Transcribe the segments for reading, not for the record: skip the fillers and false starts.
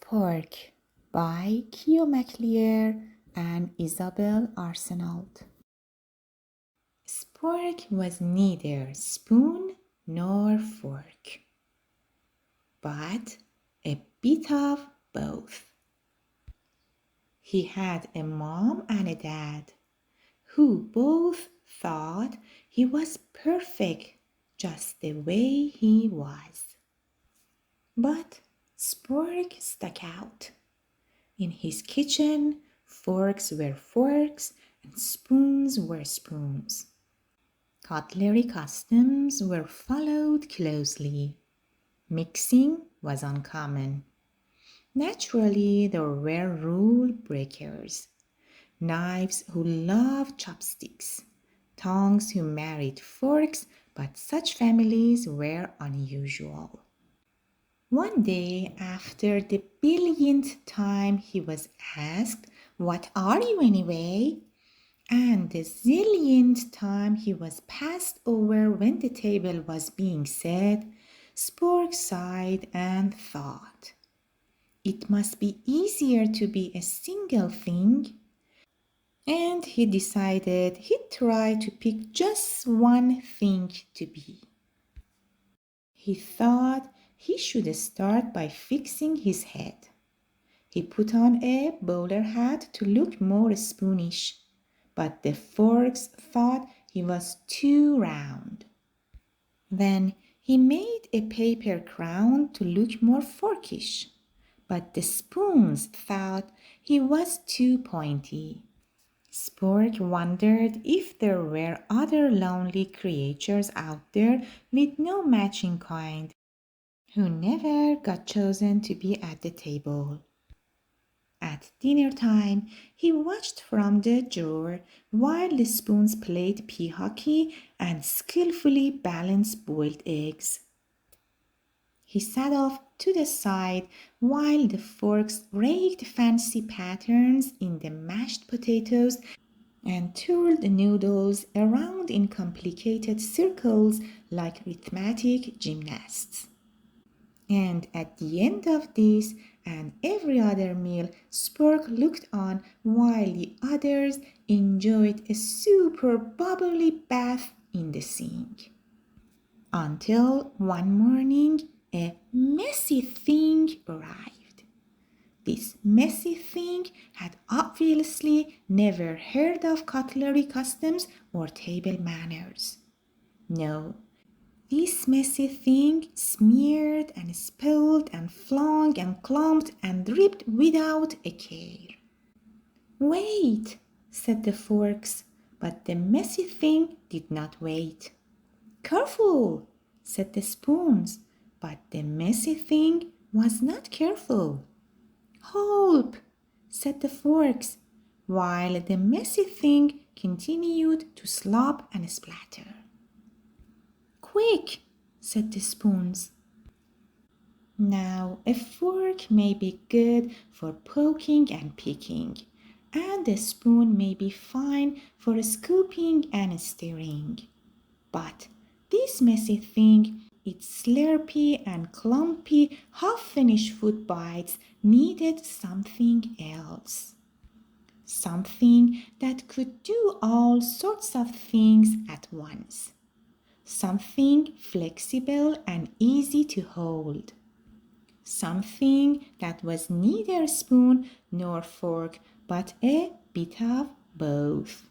Spork by Kyo McLear and Isabel Arsenault. Spork was neither spoon nor fork, but a bit of both. He had a mom and a dad who both thought he was perfect just the way he was. But Spork stuck out. In his kitchen, forks were forks and spoons were spoons. Cutlery customs were followed closely. Mixing was uncommon. Naturally, there were rule breakers, knives who loved chopsticks, tongues who married forks, but such families were unusual. One day, after the billionth time he was asked, "What are you anyway?" and the zillionth time he was passed over when the table was being set, Spork sighed and thought, it must be easier to be a single thing. And he decided he'd try to pick just one thing to be. He thought he should start by fixing his head. He put on a bowler hat to look more spoonish, but the forks thought he was too round. Then he made a paper crown to look more forkish, but the spoons thought he was too pointy. Spork wondered if there were other lonely creatures out there with no matching kind, who never got chosen to be at the table. At dinner time, he watched from the drawer while the spoons played pea hockey and skillfully balanced boiled eggs. He sat off to the side while the forks raked fancy patterns in the mashed potatoes and twirled noodles around in complicated circles like arithmetic gymnasts. And at the end of this and every other meal, Spork looked on while the others enjoyed a super bubbly bath in the sink. Until one morning, a messy thing arrived. This messy thing had obviously never heard of cutlery customs or table manners. No, this messy thing smeared and spilled and flung and clumped and dripped without a care. "Wait," said the forks, but the messy thing did not wait. "Careful," said the spoons, but the messy thing was not careful. "Help," said the forks, while the messy thing continued to slop and splatter. "Quick," said the spoons. Now, a fork may be good for poking and picking, and a spoon may be fine for scooping and stirring. But this messy thing, its slurpy and clumpy, half-finished food bites needed something else. Something that could do all sorts of things at once. Something flexible and easy to hold. Something that was neither spoon nor fork, but a bit of both.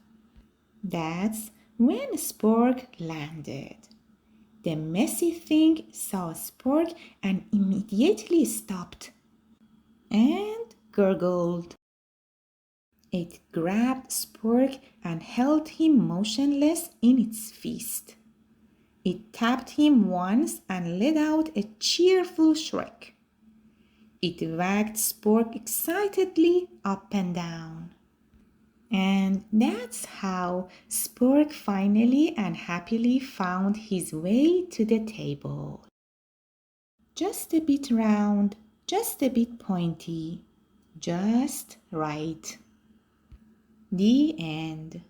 That's when Spork landed. The messy thing saw Spork and immediately stopped and gurgled. It grabbed Spork and held him motionless in its fist. It tapped him once and let out a cheerful shriek. It wagged Spork excitedly up and down. And that's how Spork finally and happily found his way to the table. Just a bit round, just a bit pointy, just right. The end.